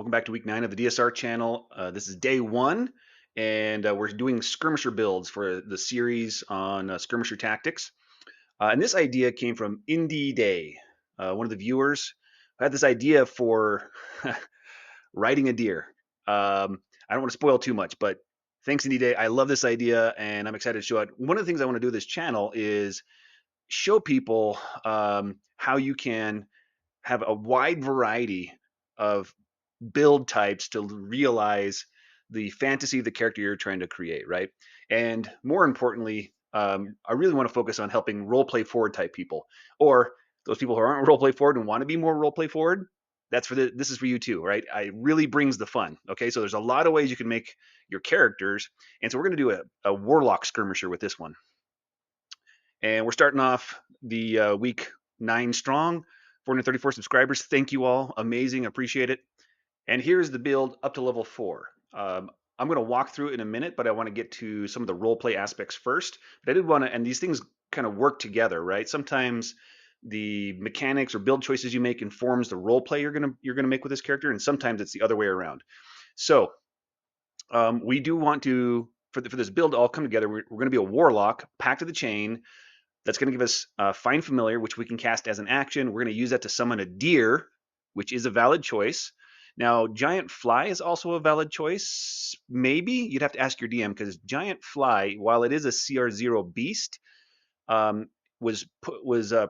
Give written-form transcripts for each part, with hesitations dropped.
Welcome back to week 9 of the DSR channel. This is day 1, and we're doing skirmisher builds for the series on skirmisher tactics. And this idea came from Indie Day, one of the viewers who had this idea for riding a deer. I don't want to spoil too much, but thanks, Indie Day. I love this idea, and I'm excited to show it. One of the things I want to do with this channel is show people how you can have a wide variety of build types to realize the fantasy of the character you're trying to create, right? And more importantly, I really want to focus on helping roleplay forward type people, or those people who aren't roleplay forward and want to be more roleplay forward. That's for this is for you too, right? It really brings the fun. Okay, so there's a lot of ways you can make your characters, and so we're going to do a warlock skirmisher with this one. And we're starting off the week 9 strong, 434 subscribers. Thank you all, amazing, appreciate it. And here's the build up to level 4. I'm going to walk through it in a minute, but I want to get to some of the role play aspects first. But I did want to, and these things kind of work together, right? Sometimes the mechanics or build choices you make informs the role play you're gonna make with this character, and sometimes it's the other way around. So we do want to for this build to all come together. We're going to be a warlock, Pact of the Chain. That's going to give us Find Familiar, which we can cast as an action. We're going to use that to summon a deer, which is a valid choice. Now, Giant Fly is also a valid choice. Maybe you'd have to ask your DM, because Giant Fly, while it is a CR0 beast, was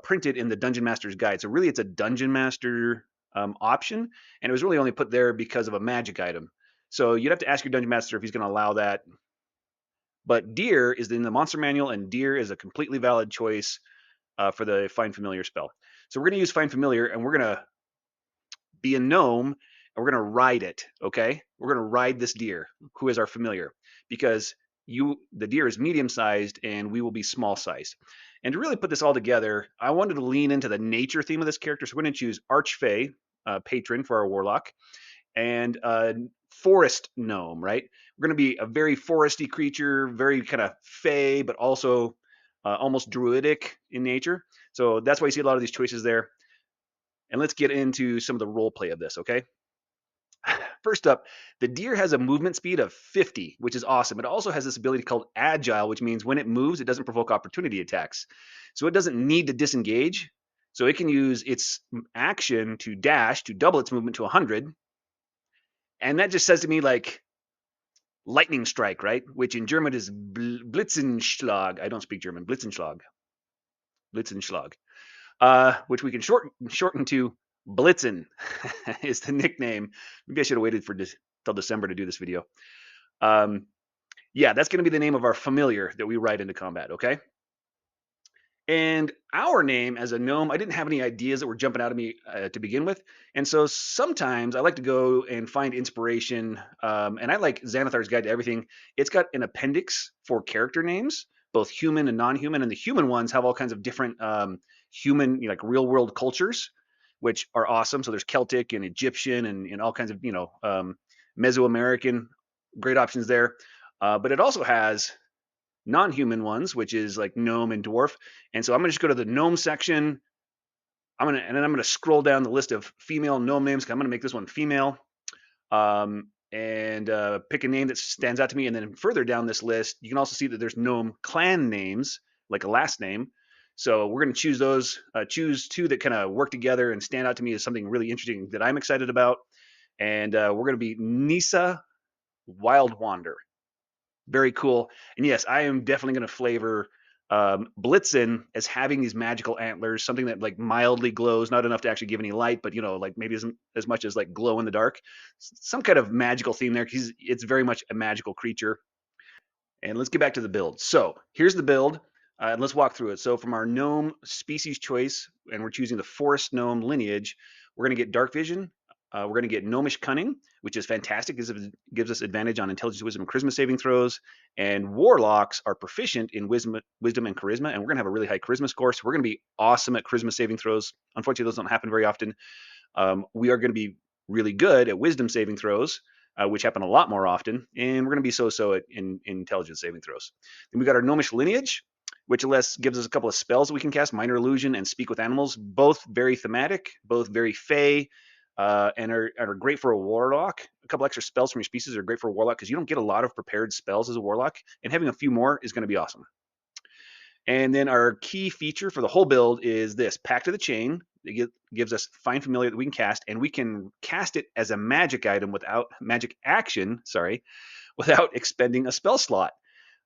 printed in the Dungeon Master's Guide. So really, it's a Dungeon Master option, and it was really only put there because of a magic item. So you'd have to ask your Dungeon Master if he's going to allow that. But Deer is in the Monster Manual, and Deer is a completely valid choice for the Find Familiar spell. So we're going to use Find Familiar, and we're going to be a gnome, and we're going to ride it, okay? We're going to ride this deer, who is our familiar, because the deer is medium-sized, and we will be small-sized. And to really put this all together, I wanted to lean into the nature theme of this character, so we're going to choose Archfey, patron for our warlock, and forest gnome, right? We're going to be a very foresty creature, very kind of fey, but also almost druidic in nature. So that's why you see a lot of these choices there. And let's get into some of the role play of this, okay? First up, the deer has a movement speed of 50, which is awesome. It also has this ability called Agile, which means when it moves, it doesn't provoke opportunity attacks. So it doesn't need to disengage. So it can use its action to dash to double its movement to 100. And that just says to me, like, lightning strike, right? Which in German is Blitzenschlag. I don't speak German. Blitzenschlag. Blitzenschlag. Which we can shorten to Blitzen is the nickname. Maybe I should have waited for till December to do this video. Yeah, that's going to be the name of our familiar that we ride into combat, okay? And our name as a gnome, I didn't have any ideas that were jumping out of me to begin with. And so sometimes I like to go and find inspiration. And I like Xanathar's Guide to Everything. It's got an appendix for character names, both human and non-human. And the human ones have all kinds of different human, like real world cultures, which are awesome. So there's Celtic and Egyptian and all kinds of, Mesoamerican, great options there. But it also has non-human ones, which is like gnome and dwarf. And so I'm gonna just go to the gnome section. And then I'm gonna scroll down the list of female gnome names. I'm gonna make this one female, and pick a name that stands out to me. And then further down this list, you can also see that there's gnome clan names, like a last name. So we're gonna choose those, choose 2 that kind of work together and stand out to me as something really interesting that I'm excited about. And we're gonna be Nisa Wild Wander. Very cool. And yes, I am definitely going to flavor Blitzen as having these magical antlers, something that like mildly glows, not enough to actually give any light, but like maybe as much as like glow in the dark. Some kind of magical theme there, because it's very much a magical creature. And let's get back to the build. So here's the build, and let's walk through it. So from our gnome species choice, and we're choosing the forest gnome lineage, we're going to get dark vision. We're going to get gnomish cunning, which is fantastic. This gives us advantage on intelligence, wisdom, and charisma saving throws. And warlocks are proficient in wisdom and charisma, and we're going to have a really high charisma score. So we're going to be awesome at charisma saving throws. Unfortunately, those don't happen very often. We are going to be really good at wisdom saving throws, which happen a lot more often. And we're going to be so-so at in intelligence saving throws. Then we got our gnomish lineage, which gives us a couple of spells that we can cast, Minor Illusion and Speak with Animals, both very thematic, both very fey. and are great for a Warlock. A couple extra spells from your species are great for a Warlock because you don't get a lot of prepared spells as a Warlock, and having a few more is going to be awesome. And then our key feature for the whole build is this Pact of the Chain. It gives us Find Familiar that we can cast, and we can cast it as a magic item without magic action, sorry, without expending a spell slot.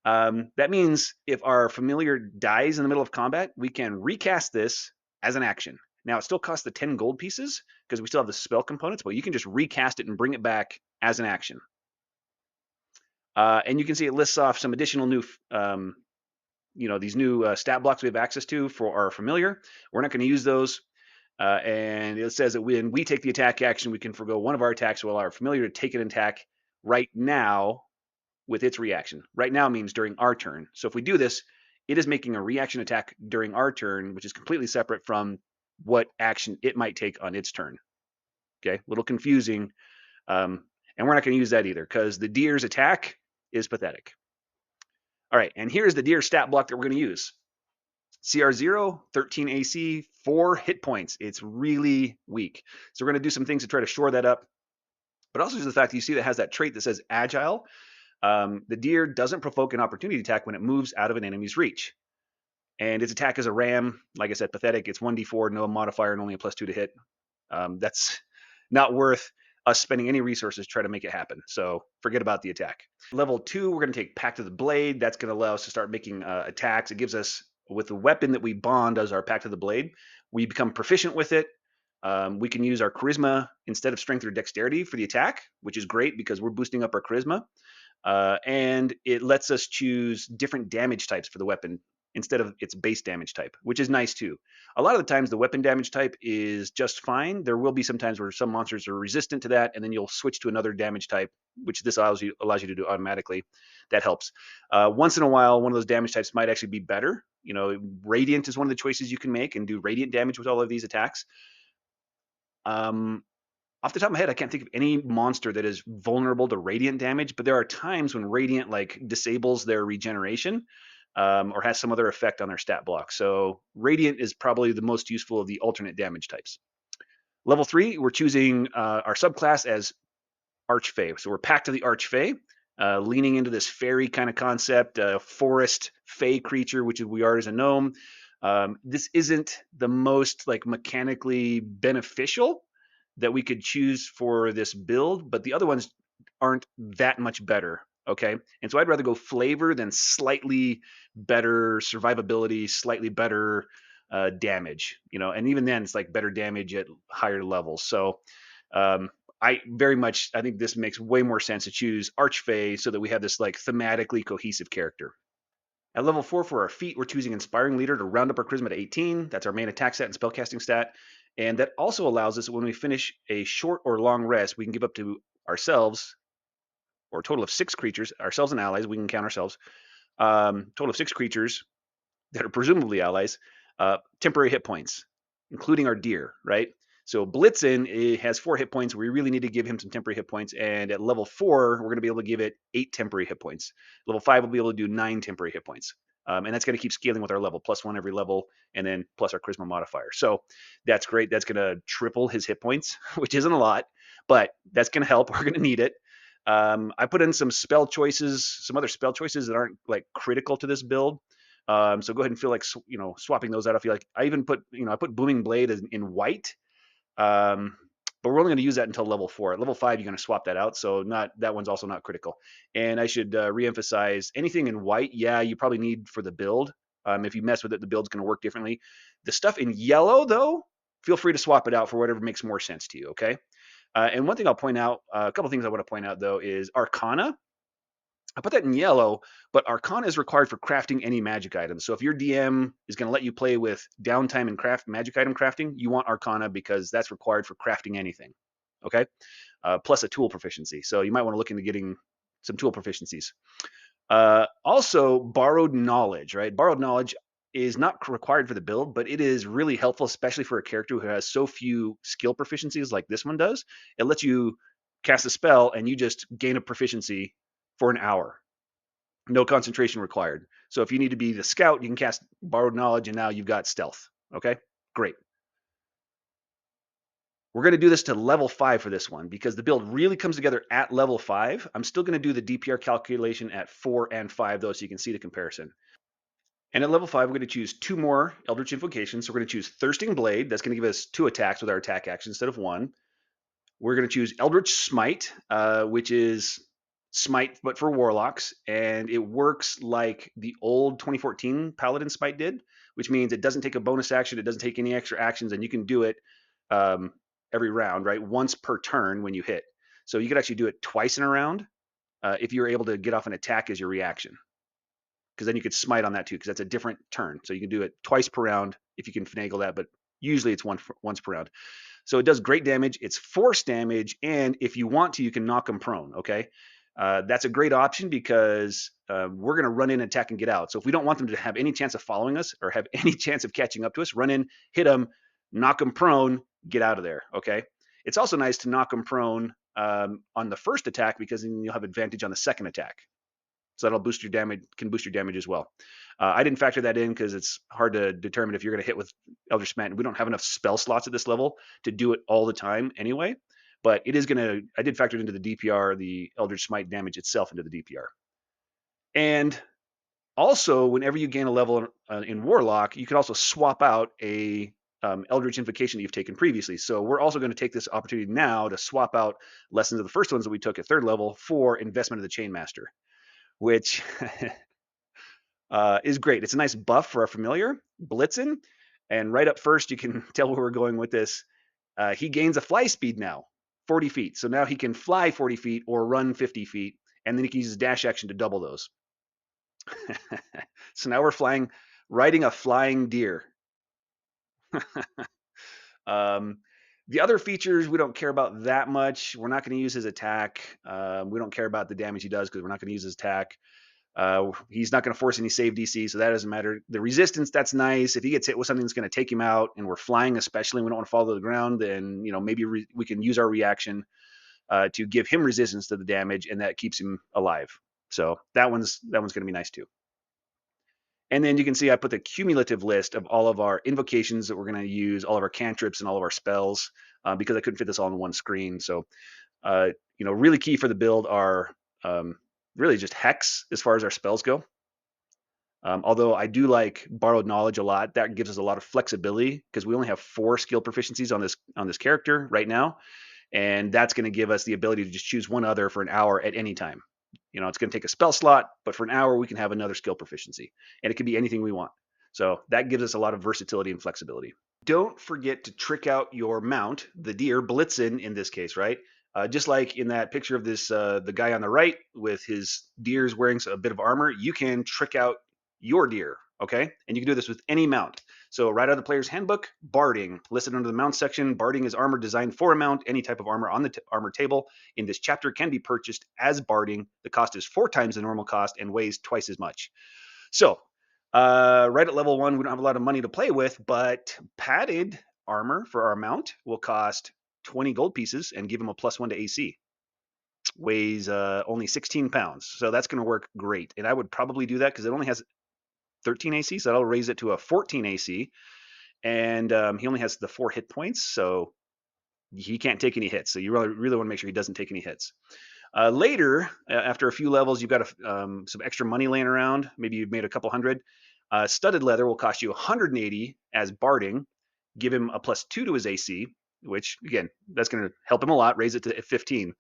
That means if our familiar dies in the middle of combat, we can recast this as an action. Now, it still costs the 10 gold pieces because we still have the spell components, but you can just recast it and bring it back as an action. And you can see it lists off some additional new these new stat blocks we have access to for our familiar. We're not going to use those. And it says that when we take the attack action, we can forgo one of our attacks while our familiar to take an attack right now with its reaction. Right now means during our turn. So if we do this, it is making a reaction attack during our turn, which is completely separate from what action it might take on its turn. Okay, a little confusing. And we're not going to use that either because the deer's attack is pathetic. All right, and here's the deer stat block that we're going to use. CR0, 13 AC, 4 hit points. It's really weak. So we're going to do some things to try to shore that up. But also just the fact that you see that it has that trait that says agile. The deer doesn't provoke an opportunity attack when it moves out of an enemy's reach. And its attack is a ram. Like I said, pathetic. It's 1d4, no modifier, and only a +2 to hit. That's not worth us spending any resources to try to make it happen. So forget about the attack. Level 2, we're going to take Pact of the Blade. That's going to allow us to start making attacks. It gives us, with the weapon that we bond as our Pact of the Blade, we become proficient with it. We can use our charisma instead of strength or dexterity for the attack, which is great because we're boosting up our charisma. And it lets us choose different damage types for the weapon instead of its base damage type, which is nice too. A lot of the times the weapon damage type is just fine. There will be some times where some monsters are resistant to that, and then you'll switch to another damage type, which this allows you to do automatically. That helps. Once in a while, one of those damage types might actually be better. Radiant is one of the choices you can make and do radiant damage with all of these attacks. Off the top of my head, I can't think of any monster that is vulnerable to radiant damage, but there are times when radiant disables their regeneration or has some other effect on their stat block. So radiant is probably the most useful of the alternate damage types. Level 3, we're choosing our subclass as Archfey. So we're Pact of the Archfey, leaning into this fairy kind of concept, forest fey creature, which we are as a gnome. This isn't the most mechanically beneficial that we could choose for this build, but the other ones aren't that much better. Okay. And so I'd rather go flavor than slightly better survivability, slightly better damage, and even then it's better damage at higher levels. So I think this makes way more sense to choose Archfey so that we have this thematically cohesive character. At level 4 for our feat, we're choosing Inspiring Leader to round up our Charisma to 18. That's our main attack stat and spellcasting stat. And that also allows us, when we finish a short or long rest, we can give up to ourselves, or a total of 6 creatures, ourselves and allies, we can count ourselves, total of 6 creatures that are presumably allies, temporary hit points, including our deer, right? So Blitzen has 4 hit points. We really need to give him some temporary hit points. And at level 4, we're going to be able to give it 8 temporary hit points. Level 5 will be able to do 9 temporary hit points. And that's going to keep scaling with our level, +1 every level, and then plus our charisma modifier. So that's great. That's going to triple his hit points, which isn't a lot, but that's going to help. We're going to need it. I put in some spell choices, some other spell choices that aren't critical to this build. So go ahead and feel swapping those out. I feel like I even put, I put Booming Blade in white. But we're only going to use that until level 4. At level 5, you're going to swap that out. So that one's also not critical. And I should reemphasize anything in white. Yeah, you probably need for the build. If you mess with it, the build's going to work differently. The stuff in yellow, though, feel free to swap it out for whatever makes more sense to you. Okay. And one thing I'll point out, a couple things I want to point out though, is Arcana. I put that in yellow, but Arcana is required for crafting any magic items. So if your DM is going to let you play with downtime and craft magic item crafting, you want Arcana because that's required for crafting anything. Okay, plus a tool proficiency. So you might want to look into getting some tool proficiencies. Also, borrowed knowledge, right? Borrowed knowledge is not required for the build, but it is really helpful, especially for a character who has so few skill proficiencies like this one does. It lets you cast a spell and you just gain a proficiency for an hour. No concentration required. So if you need to be the scout, you can cast borrowed knowledge and now you've got stealth. Okay, great. We're going to do this to level 5 for this one because the build really comes together at level 5. I'm still going to do the DPR calculation at 4 and 5 though, so you can see the comparison. And at level 5, we're going to choose 2 more Eldritch Invocations. So we're going to choose Thirsting Blade. That's going to give us 2 attacks with our attack action instead of 1. We're going to choose Eldritch Smite, which is Smite but for Warlocks. And it works like the old 2014 Paladin Smite did, which means it doesn't take a bonus action. It doesn't take any extra actions. And you can do it um, every round, right? Once per turn when you hit. So you could actually do it twice in a round if you're able to get off an attack as your reaction, because then you could smite on that too, because that's a different turn. So you can do it twice per round if you can finagle that, but usually it's once per round. So it does great damage. It's force damage, and if you want to, you can knock them prone. Okay, that's a great option because we're going to run in, attack, and get out. So if we don't want them to have any chance of following us or have any chance of catching up to us, run in, hit them, knock them prone, get out of there. Okay. It's also nice to knock them prone on the first attack because then you'll have advantage on the second attack. So that'll boost your damage, can boost your damage as well. I didn't factor that in because it's hard to determine if you're going to hit with Eldritch Smite. We don't have enough spell slots at this level to do it all the time anyway. But it is going to, I did factor it into the DPR, the Eldritch Smite damage itself into the DPR. And also, whenever you gain a level in Warlock, you can also swap out a Eldritch Invocation that you've taken previously. So we're also going to take this opportunity now to swap out lessons of the first ones that we took at 3rd level for Investment of the Chainmaster, which is great. It's a nice buff for our familiar, Blitzen. And right up first, you can tell where we're going with this. He gains a fly speed now, 40 feet. So now he can fly 40 feet or run 50 feet. And then he can use his dash action to double those. So now we're flying, riding a flying deer. The other features we don't care about that much. We're not going to use his attack. We don't care about the damage he does because we're not going to use his attack. He's not going to force any save DC, so that doesn't matter. The resistance, that's nice. If he gets hit with something that's going to take him out, and we're flying, especially, and we don't want to fall to the ground, then maybe we can use our reaction to give him resistance to the damage, and that keeps him alive. So that one's going to be nice too. And then you can see I put the cumulative list of all of our invocations that we're going to use, all of our cantrips and all of our spells, because I couldn't fit this all on one screen. So, really key for the build are really just hex as far as our spells go. Although I do like borrowed knowledge a lot, that gives us a lot of flexibility because we only have 4 skill proficiencies on this character right now, and that's going to give us the ability to just choose one other for an hour at any time. It's going to take a spell slot, but for an hour we can have another skill proficiency, and it can be anything we want. So that gives us a lot of versatility and flexibility. Don't forget to trick out your mount, the deer, Blitzen in this case, right? Just like in that picture of this, the guy on the right with his deers wearing a bit of armor, you can trick out your deer, okay? And you can do this with any mount. So right out of the player's handbook, barding, listed under the mount section. Barding is armor designed for a mount. Any type of armor on the armor table in this chapter can be purchased as barding. The cost is 4 times the normal cost and weighs twice as much. So right at level 1, we don't have a lot of money to play with, but padded armor for our mount will cost 20 gold pieces and give him a +1 to AC. Weighs only 16 pounds. So that's going to work great. And I would probably do that because it only has 13 AC, so that'll raise it to a 14 AC. And he only has the 4 hit points, so he can't take any hits. So you really want to make sure he doesn't take any hits. Later, after a few levels, you've got some extra money laying around. Maybe you've made a couple hundred. Studded leather will cost you 180 as barding. Give him a +2 to his AC, which, again, that's going to help him a lot, raise it to 15.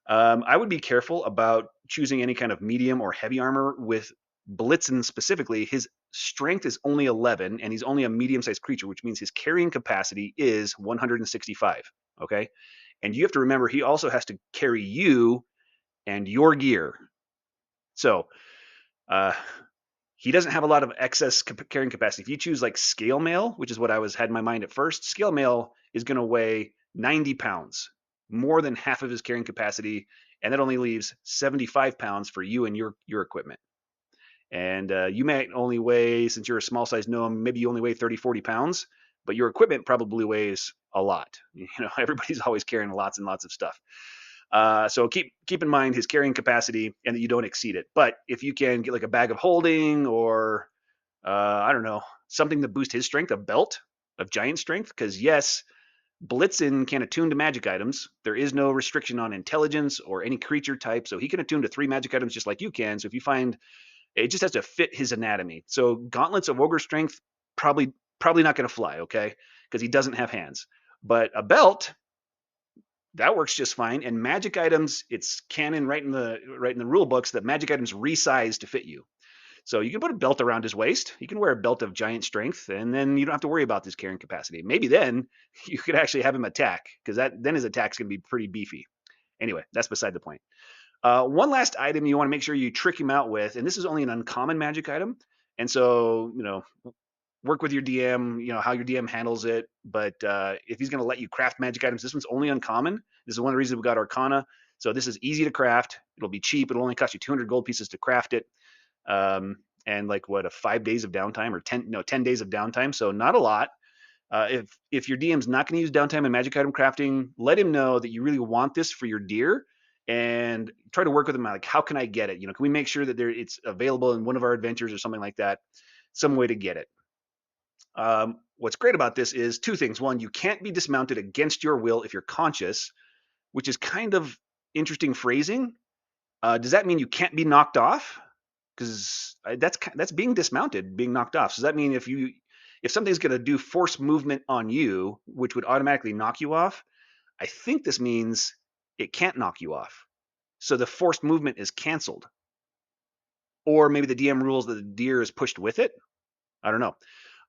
I would be careful about choosing any kind of medium or heavy armor with Blitzen specifically. His strength is only 11, and he's only a medium-sized creature, which means his carrying capacity is 165, okay? And you have to remember, he also has to carry you and your gear. So he doesn't have a lot of excess carrying capacity. If you choose like scale mail, which is what I had in my mind at first, scale mail is going to weigh 90 pounds, more than half of his carrying capacity, and that only leaves 75 pounds for you and your equipment. And you may only weigh, since you're a small size gnome, maybe you only weigh 30, 40 pounds, but your equipment probably weighs a lot. Everybody's always carrying lots and lots of stuff. So keep in mind his carrying capacity and that you don't exceed it. But if you can get like a bag of holding or I don't know, something to boost his strength, a belt of giant strength, because yes, Blitzen can attune to magic items. There is no restriction on intelligence or any creature type, so he can attune to 3 magic items just like you can. So if you find it just has to fit his anatomy. So gauntlets of ogre strength probably not going to fly, okay? Because he doesn't have hands. But a belt that works just fine. And magic items, it's canon right in the rule books that magic items resize to fit you. So you can put a belt around his waist. He can wear a belt of giant strength, and then you don't have to worry about his carrying capacity. Maybe then you could actually have him attack, because then his attack's going to be pretty beefy. Anyway, that's beside the point. One last item you want to make sure you trick him out with, and this is only an uncommon magic item, and so work with your DM, how your DM handles it. But if he's going to let you craft magic items, this one's only uncommon. This is one of the reasons we got Arcana. So this is easy to craft. It'll be cheap. It'll only cost you 200 gold pieces to craft it. And like a 5 days of downtime or 10 days of downtime. So not a lot. If your DM's not going to use downtime in magic item crafting, let him know that you really want this for your deer, and try to work with him. Like, how can I get it? Can we make sure that it's available in one of our adventures or something like that? Some way to get it. What's great about this is two things. One, you can't be dismounted against your will if you're conscious, which is kind of interesting phrasing. Does that mean you can't be knocked off? Because that's being dismounted, being knocked off. So does that mean if something's going to do force movement on you, which would automatically knock you off, I think this means it can't knock you off. So the forced movement is canceled. Or maybe the DM rules that the deer is pushed with it. I don't know.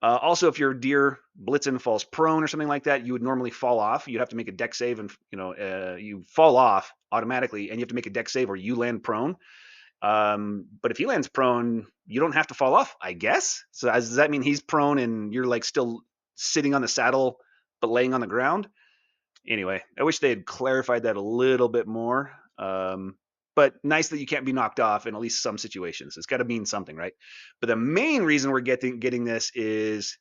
Also, if your deer blitzen falls prone or something like that, you would normally fall off. You'd have to make a deck save, and you fall off automatically, and you have to make a deck save, or you land prone. But if he lands prone, you don't have to fall off, I guess. So does that mean he's prone and you're like still sitting on the saddle but laying on the ground? Anyway, I wish they had clarified that a little bit more. But nice that you can't be knocked off in at least some situations. It's got to mean something, right? But the main reason we're getting this is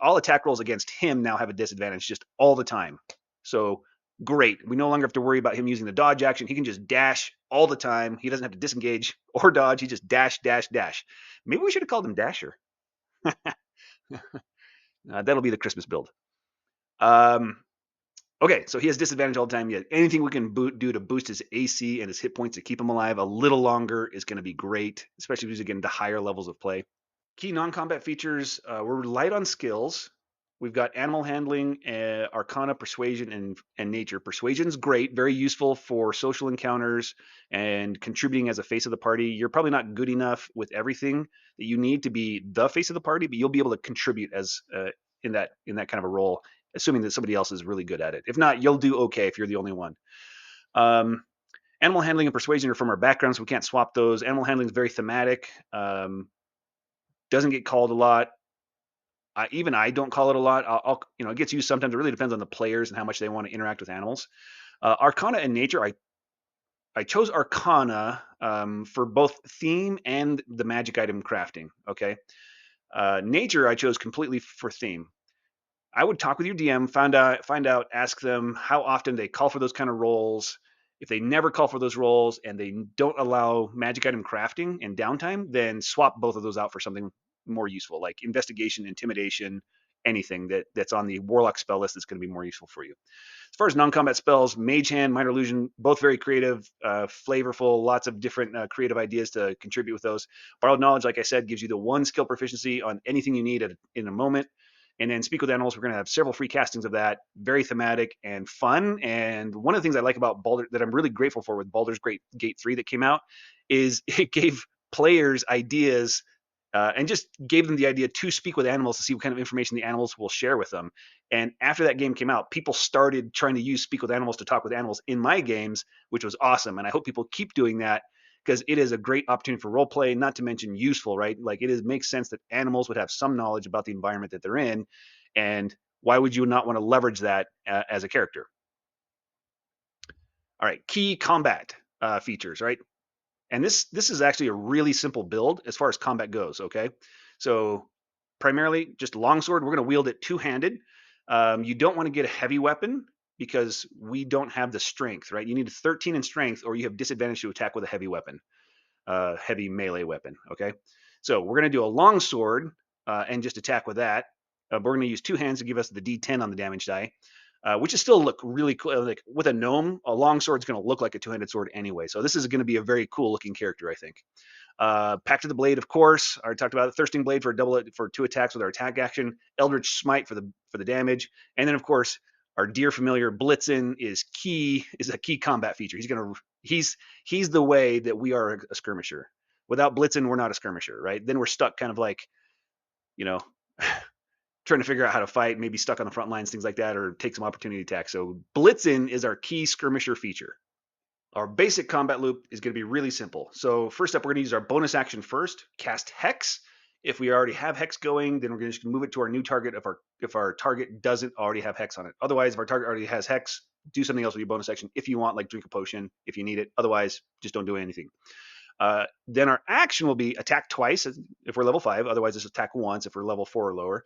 all attack rolls against him now have a disadvantage just all the time. So great. We no longer have to worry about him using the dodge action. He can just dash all the time. He doesn't have to disengage or dodge. He just dash, dash, dash. Maybe we should have called him Dasher. That'll be the Christmas build. Okay, so he has disadvantage all the time. Yet anything we can do to boost his AC and his hit points to keep him alive a little longer is going to be great, especially if he's getting to higher levels of play. Key non-combat features, we're light on skills. We've got animal handling, arcana, persuasion, and nature. Persuasion's great, very useful for social encounters and contributing as a face of the party. You're probably not good enough with everything that you need to be the face of the party, but you'll be able to contribute as in that kind of a role, assuming that somebody else is really good at it. If not, you'll do okay if you're the only one. Animal handling and persuasion are from our background, so we can't swap those. Animal handling is very thematic. Doesn't get called a lot. Even I don't call it a lot. It gets used sometimes. It really depends on the players and how much they want to interact with animals. Arcana and nature, I chose Arcana for both theme and the magic item crafting. Okay. Nature I chose completely for theme. I would talk with your DM, find out, ask them how often they call for those kind of roles. If they never call for those roles and they don't allow magic item crafting and downtime, then swap both of those out for something more useful, like investigation, intimidation, anything that's on the Warlock spell list that's going to be more useful for you. As far as non-combat spells, Mage Hand, Minor Illusion, both very creative, flavorful, lots of different creative ideas to contribute with those. Borrowed Knowledge, like I said, gives you the one skill proficiency on anything you need in a moment. And then Speak with Animals, we're going to have several free castings of that. Very thematic and fun. And one of the things I like about that I'm really grateful for with Baldur's Gate 3 that came out is it gave players ideas and just gave them the idea to speak with animals to see what kind of information the animals will share with them. And after that game came out, people started trying to use Speak with Animals to talk with animals in my games, which was awesome. And I hope people keep doing that, because it is a great opportunity for role play, not to mention useful, right? Like makes sense that animals would have some knowledge about the environment that they're in, and why would you not want to leverage that as a character? All right, key combat features, right? And this is actually a really simple build as far as combat goes, okay? So primarily just longsword, we're going to wield it two-handed. You don't want to get a heavy weapon because we don't have the strength, right? You need a 13 in strength or you have disadvantage to attack with a heavy weapon, heavy melee weapon, okay? So we're going to do a longsword and just attack with that. We're going to use two hands to give us the D10 on the damage die. which is still look really cool. Like with a gnome, a long sword is going to look like a two-handed sword anyway. So this is going to be a very cool looking character, I think. Pact of the Blade, of course. I already talked about it. Thirsting Blade for 2 attacks with our attack action. Eldritch Smite for the damage, and then of course our dear familiar Blitzen is a key combat feature. He's the way that we are a skirmisher. Without Blitzen, we're not a skirmisher, right? Then we're stuck kind of like, you know, trying to figure out how to fight, maybe stuck on the front lines, things like that, or take some opportunity attacks. So Blitzen is our key skirmisher feature. Our basic combat loop is going to be really simple. So first up, we're going to use our bonus action first, cast Hex. If we already have Hex going, then we're going to just move it to our new target if our target doesn't already have Hex on it. Otherwise, if our target already has Hex, do something else with your bonus action if you want, like drink a potion if you need it. Otherwise, just don't do anything. Then our action will be attack twice if we're level 5. Otherwise, just attack once if we're level 4 or lower.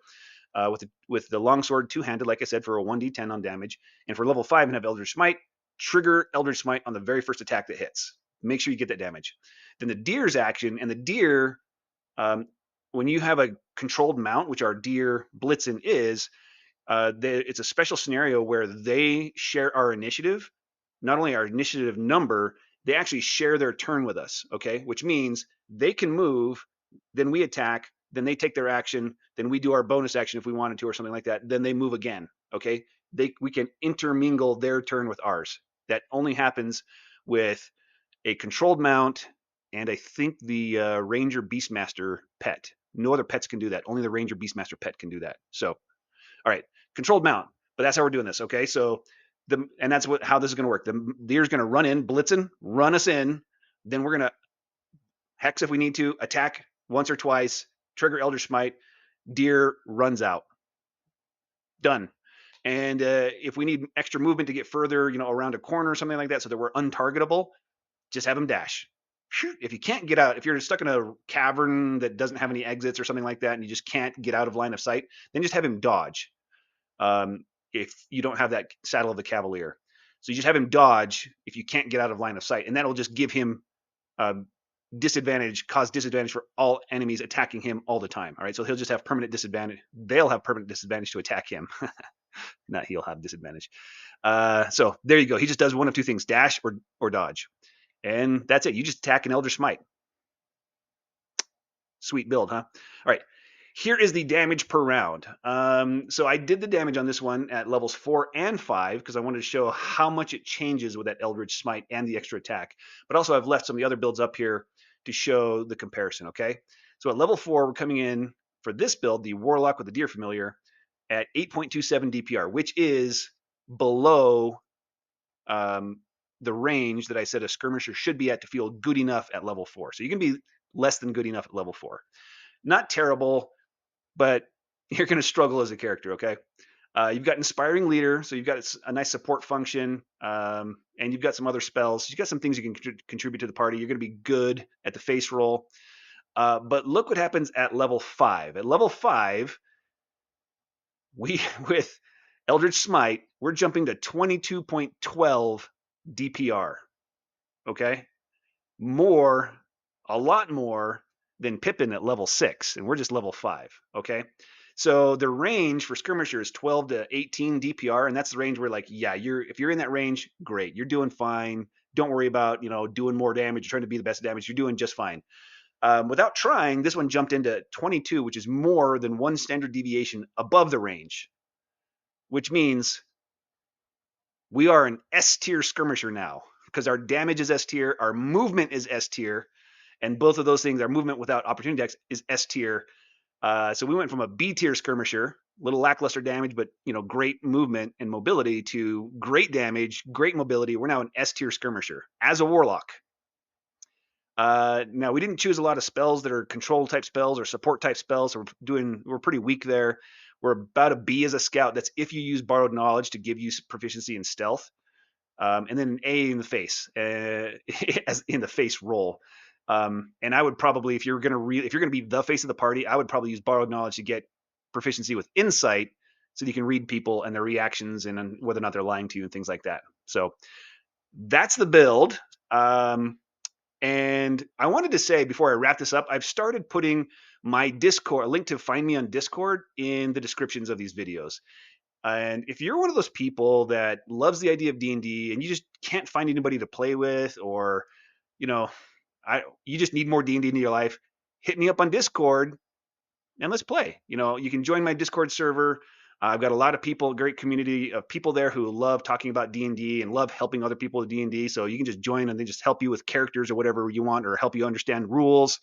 With the longsword two-handed, like I said, for a 1d10 on damage. And for level 5 and have Eldritch Smite, trigger Eldritch Smite on the very first attack that hits. Make sure you get that damage. Then the deer's action, and the deer, when you have a controlled mount, which our deer Blitzen is, it's a special scenario where they share our initiative, not only our initiative number, they actually share their turn with us, okay? Which means they can move, then we attack, then they take their action, then we do our bonus action if we wanted to or something like that, then they move again, okay? We can intermingle their turn with ours. That only happens with a controlled mount and I think the Ranger Beastmaster pet. No other pets can do that. Only the Ranger Beastmaster pet can do that. So, all right, controlled mount, but that's how we're doing this, okay? So, and that's how this is going to work. The deer's going to run in, Blitzen, run us in, then we're going to Hex if we need to, attack once or twice, trigger Eldritch Smite, deer runs out. Done. And if we need extra movement to get further, around a corner or something like that, so that we're untargetable, just have him dash. If you can't get out, if you're stuck in a cavern that doesn't have any exits or something like that, and you just can't get out of line of sight, then just have him dodge. If you don't have that Saddle of the Cavalier, so you just have him dodge if you can't get out of line of sight, and that'll just give him cause disadvantage for all enemies attacking him all the time. All right, so he'll just have permanent disadvantage. They'll have permanent disadvantage to attack him. Not he'll have disadvantage. So there you go. He just does one of two things: dash or dodge, and that's it. You just attack an Eldritch Smite. Sweet build, huh? All right. Here is the damage per round. So I did the damage on this one at levels 4 and 5 because I wanted to show how much it changes with that Eldritch Smite and the extra attack. But also I've left some of the other builds up here to show the comparison, okay? So at level 4, we're coming in for this build, the Warlock with the Deer Familiar, at 8.27 DPR, which is below the range that I said a skirmisher should be at to feel good enough at level 4. So you can be less than good enough at level 4. Not terrible, but you're going to struggle as a character, okay? You've got Inspiring Leader, so you've got a nice support function, and you've got some other spells. You've got some things you can contribute to the party. You're going to be good at the face roll. But look what happens at level 5. At level 5, with Eldritch Smite, we're jumping to 22.12 DPR, okay? A lot more than Pippin at level 6, and we're just level 5, okay? So the range for Skirmisher is 12 to 18 DPR, and that's the range where, like, yeah, if you're in that range, great. You're doing fine. Don't worry about, doing more damage. You're trying to be the best damage. You're doing just fine. Without trying, this one jumped into 22, which is more than one standard deviation above the range, which means we are an S-tier Skirmisher now because our damage is S-tier, our movement is S-tier, and both of those things, our movement without opportunity attacks is S-tier. So we went from a B-tier Skirmisher, little lackluster damage, but great movement and mobility, to great damage, great mobility. We're now an S-tier Skirmisher as a Warlock. Now we didn't choose a lot of spells that are control type spells or support type spells, so we're pretty weak there. We're about a B as a Scout. That's if you use Borrowed Knowledge to give you proficiency in Stealth, and then an A in the face, as in the face roll. And I would probably, if you're gonna be the face of the party, I would probably use Borrowed Knowledge to get proficiency with Insight, so that you can read people and their reactions and whether or not they're lying to you and things like that. So that's the build. And I wanted to say before I wrap this up, I've started putting my Discord, a link to find me on Discord, in the descriptions of these videos. And if you're one of those people that loves the idea of D&D and you just can't find anybody to play with, or you know, you just need more D&D in your life, hit me up on Discord and let's play. You can join my Discord server. I've got a lot of people, great community of people there who love talking about D&D and D and love helping other people with D&D. So you can just join and they just help you with characters or whatever you want, or help you understand rules.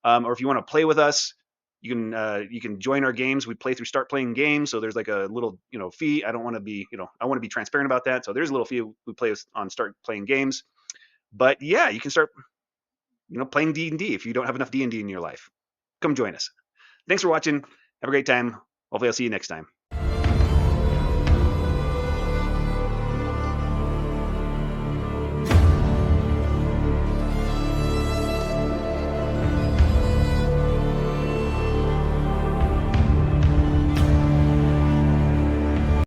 Or if you want to play with us, you can join our games. We play through Start Playing Games, so there's like a little fee. I don't want to be I want to be transparent about that. So there's a little fee we play on Start Playing Games. But yeah, you can start playing D&D if you don't have enough D&D in your life. Come join us. Thanks for watching. Have a great time. Hopefully I'll see you next time.